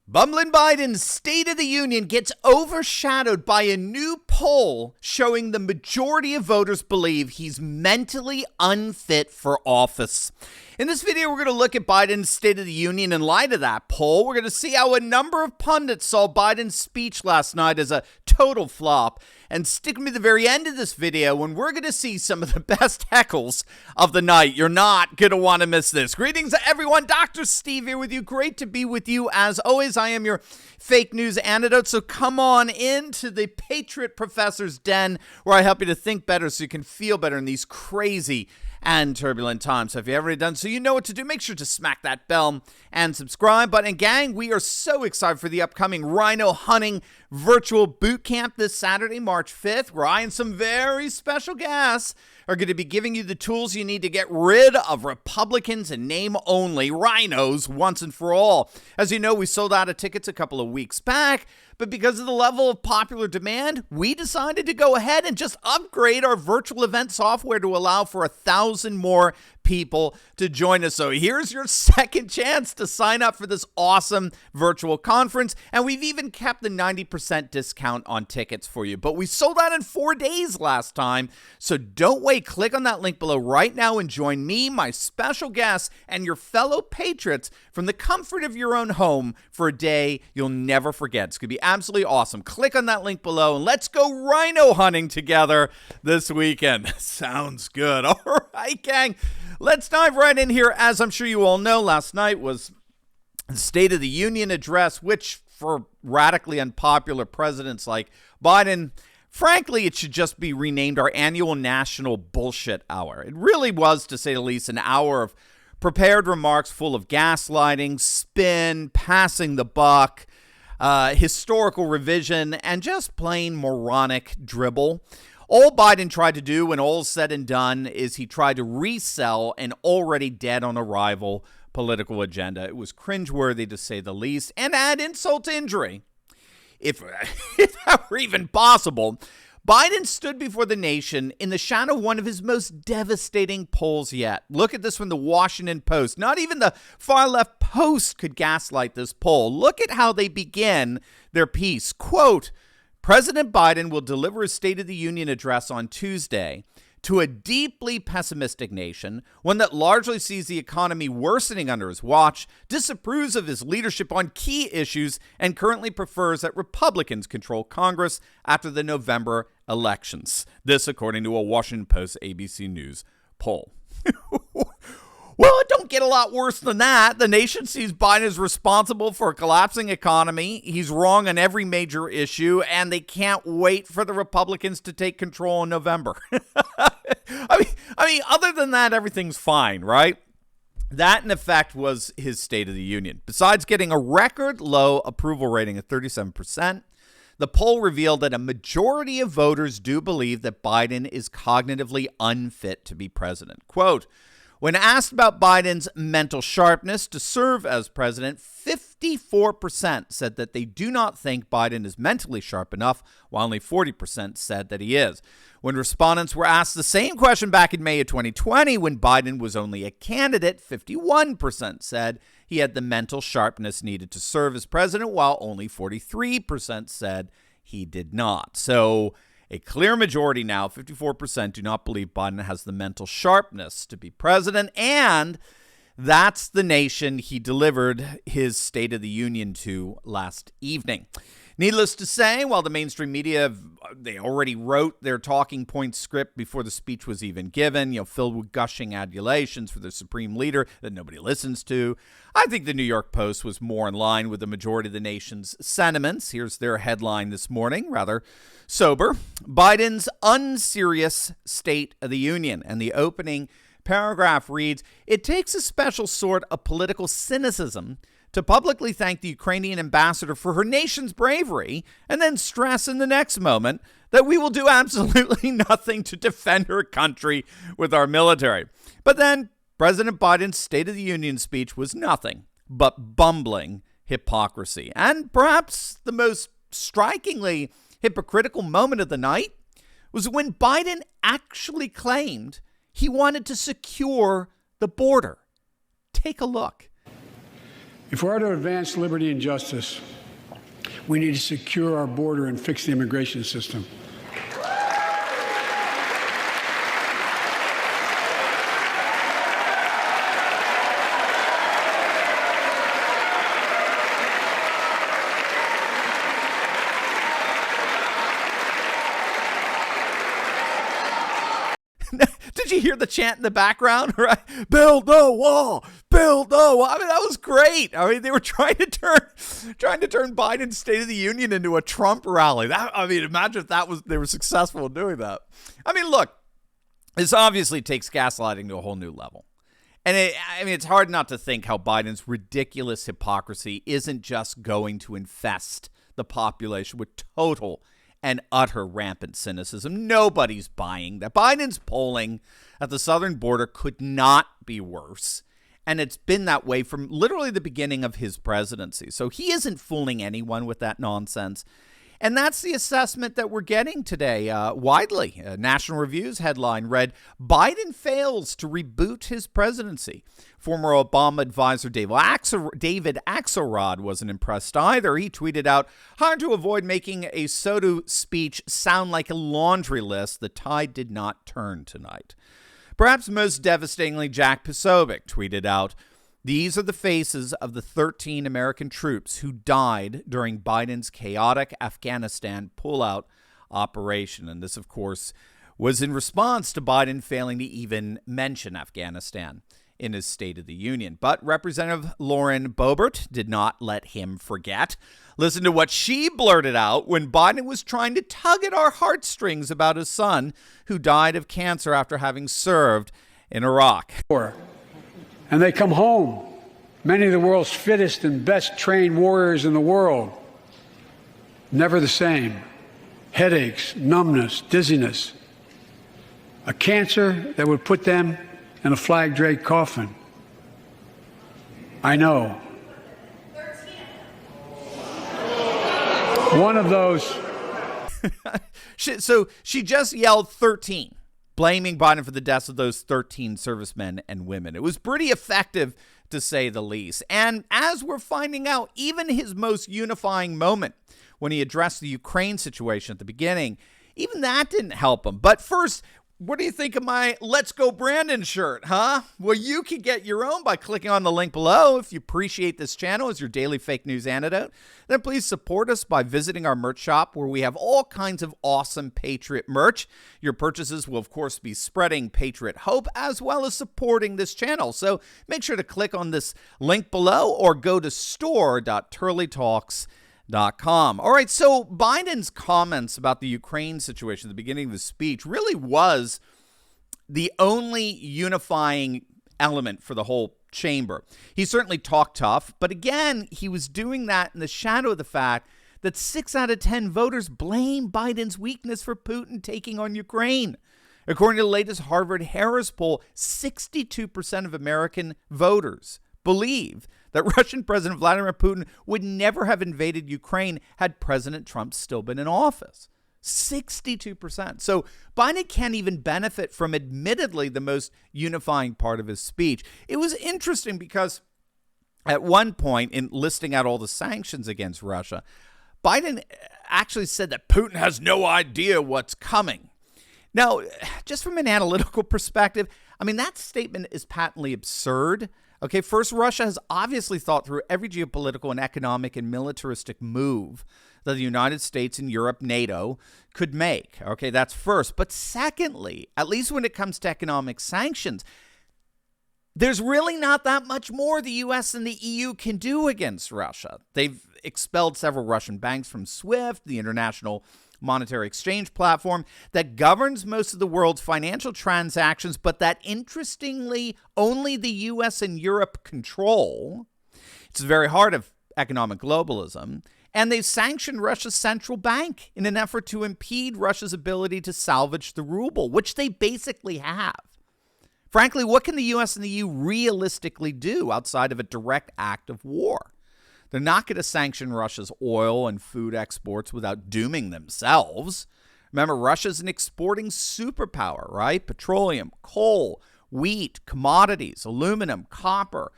Bumblin Biden's State of the Union gets overshadowed by a new poll showing the majority of voters believe he's mentally unfit for office. In this video, we're going to look at Biden's State of the Union in light of that poll. We're going to see how a number of pundits saw Biden's speech last night as a total flop. And stick with me to the very end of this video when we're going to see some of the best heckles of the night. You're not going to want to miss this. Greetings, everyone. Dr. Steve here with you. Great to be with you. As always, I am your fake news antidote. So come on into the Patriot Professor's Den where I help you to think better so you can feel better in these crazy and turbulent times. So if you've already done so, you know what to do. Make sure to smack that bell and subscribe. But and gang, we are so excited for the upcoming RINO hunting virtual boot camp this Saturday, March 5th, where I and some very special guests are going to be giving you the tools you need to get rid of Republicans and name-only rhinos once and for all. As you know, we sold out of tickets a couple of weeks back, but because of the level of popular demand, we decided to go ahead and just upgrade our virtual event software to allow for 1,000 more people to join us. So here's your second chance to sign up for this awesome virtual conference. And we've even kept the 90% discount on tickets for you. But we sold out in 4 days last time. So don't wait. Click on that link below right now and join me, my special guests, and your fellow patriots from the comfort of your own home for a day you'll never forget. It's going to be absolutely awesome. Click on that link below and let's go rhino hunting together this weekend. Sounds good. All right, gang. Let's dive right in here. As I'm sure you all know, last night was the State of the Union address, which for radically unpopular presidents like Biden, frankly, it should just be renamed our annual national bullshit hour. It really was, to say the least, an hour of prepared remarks full of gaslighting, spin, passing the buck, historical revision, and just plain moronic dribble. All Biden tried to do when all's said and done is he tried to resell an already dead on arrival political agenda. It was cringeworthy to say the least, and add insult to injury. If that were even possible, Biden stood before the nation in the shadow of one of his most devastating polls yet. Look at this from the Washington Post. Not even the far left Post could gaslight this poll. Look at how they begin their piece. Quote, President Biden will deliver his State of the Union address on Tuesday to a deeply pessimistic nation, one that largely sees the economy worsening under his watch, disapproves of his leadership on key issues, and currently prefers that Republicans control Congress after the November elections. This, according to a Washington Post ABC News poll. Well, it don't get a lot worse than that. The nation sees Biden as responsible for a collapsing economy. He's wrong on every major issue, and they can't wait for the Republicans to take control in November. I mean, other than that, everything's fine, right? That, in effect, was his State of the Union. Besides getting a record low approval rating of 37%, the poll revealed that a majority of voters do believe that Biden is cognitively unfit to be president. Quote, when asked about Biden's mental sharpness to serve as president, 54% said that they do not think Biden is mentally sharp enough, while only 40% said that he is. When respondents were asked the same question back in May of 2020, when Biden was only a candidate, 51% said he had the mental sharpness needed to serve as president, while only 43% said he did not. So a clear majority now, 54%, do not believe Biden has the mental sharpness to be president, and that's the nation he delivered his State of the Union to last evening. Needless to say, while the mainstream media, they already wrote their talking point script before the speech was even given, filled with gushing adulations for the supreme leader that nobody listens to, I think the New York Post was more in line with the majority of the nation's sentiments. Here's their headline this morning, rather sober. Biden's unserious State of the Union. And the opening paragraph reads, it takes a special sort of political cynicism to publicly thank the Ukrainian ambassador for her nation's bravery and then stress in the next moment that we will do absolutely nothing to defend her country with our military. But then President Biden's State of the Union speech was nothing but bumbling hypocrisy. And perhaps the most strikingly hypocritical moment of the night was when Biden actually claimed he wanted to secure the border. Take a look. If we are to advance liberty and justice, we need to secure our border and fix the immigration system. Did you hear the chant in the background? Right? Build the wall, build the wall. I mean, that was great. I mean, they were trying to turn Biden's State of the Union into a Trump rally. Imagine if they were successful in doing that. I mean, look, this obviously takes gaslighting to a whole new level. And it's hard not to think how Biden's ridiculous hypocrisy isn't just going to infest the population with total and utter rampant cynicism. Nobody's buying that. Biden's polling at the southern border could not be worse. And it's been that way from literally the beginning of his presidency. So he isn't fooling anyone with that nonsense. And that's the assessment that we're getting today widely. National Review's headline read, Biden fails to reboot his presidency. Former Obama advisor David Axelrod wasn't impressed either. He tweeted out, hard to avoid making a SOTU speech sound like a laundry list. The tide did not turn tonight. Perhaps most devastatingly, Jack Posobiec tweeted out, these are the faces of the 13 American troops who died during Biden's chaotic Afghanistan pullout operation. And this, of course, was in response to Biden failing to even mention Afghanistan in his State of the Union. But Representative Lauren Boebert did not let him forget. Listen to what she blurted out when Biden was trying to tug at our heartstrings about his son who died of cancer after having served in Iraq. And they come home, many of the world's fittest and best trained warriors in the world. Never the same. Headaches, numbness, dizziness. A cancer that would put them in a flag-draped coffin. I know. One of those. So she just yelled 13. Blaming Biden for the deaths of those 13 servicemen and women. It was pretty effective, to say the least. And as we're finding out, even his most unifying moment, when he addressed the Ukraine situation at the beginning, even that didn't help him. But first, what do you think of my Let's Go Brandon shirt, huh? Well, you can get your own by clicking on the link below. If you appreciate this channel as your daily fake news antidote, then please support us by visiting our merch shop where we have all kinds of awesome Patriot merch. Your purchases will, of course, be spreading Patriot hope as well as supporting this channel. So make sure to click on this link below or go to store.turleytalks.com. All right, so Biden's comments about the Ukraine situation at the beginning of the speech really was the only unifying element for the whole chamber. He certainly talked tough, but again, he was doing that in the shadow of the fact that 6 out of 10 voters blame Biden's weakness for Putin taking on Ukraine. According to the latest Harvard-Harris poll, 62% of American voters believe that Russian President Vladimir Putin would never have invaded Ukraine had President Trump still been in office. 62%. So Biden can't even benefit from admittedly the most unifying part of his speech. It was interesting because at one point in listing out all the sanctions against Russia, Biden actually said that Putin has no idea what's coming. Now, just from an analytical perspective, I mean, that statement is patently absurd. Okay, first, Russia has obviously thought through every geopolitical and economic and militaristic move that the United States and Europe, NATO, could make. Okay, that's first. But secondly, at least when it comes to economic sanctions, there's really not that much more the U.S. and the EU can do against Russia. They've expelled several Russian banks from SWIFT, the International Monetary Exchange platform that governs most of the world's financial transactions, but that interestingly only the U.S. and Europe control. It's the very heart of economic globalism. And they've sanctioned Russia's central bank in an effort to impede Russia's ability to salvage the ruble, which they basically have. Frankly, what can the U.S. and the EU realistically do outside of a direct act of war? They're not going to sanction Russia's oil and food exports without dooming themselves. Remember, Russia's an exporting superpower, right? Petroleum, coal, wheat, commodities, aluminum, copper,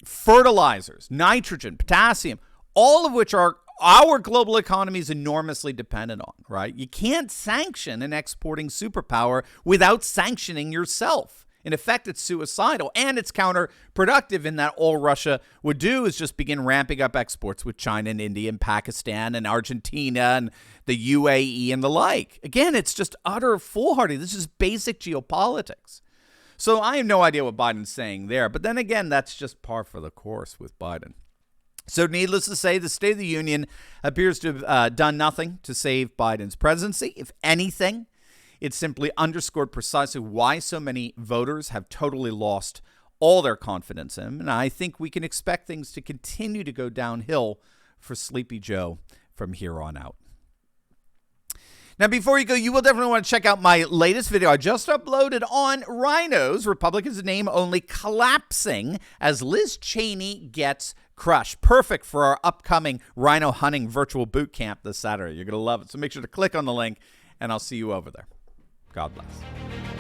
fertilizers, nitrogen, potassium, all of which are our global economy is enormously dependent on, right? You can't sanction an exporting superpower without sanctioning yourself. In effect, it's suicidal, and it's counterproductive in that all Russia would do is just begin ramping up exports with China and India and Pakistan and Argentina and the UAE and the like. Again, it's just utter foolhardy. This is basic geopolitics. So I have no idea what Biden's saying there, but then again, that's just par for the course with Biden. So needless to say, the State of the Union appears to have done nothing to save Biden's presidency. If anything, it simply underscored precisely why so many voters have totally lost all their confidence in him. And I think we can expect things to continue to go downhill for Sleepy Joe from here on out. Now, before you go, you will definitely want to check out my latest video I just uploaded on RINOs, Republicans name only collapsing as Liz Cheney gets crushed. Perfect for our upcoming rhino hunting virtual boot camp this Saturday. You're going to love it. So make sure to click on the link, and I'll see you over there. God bless.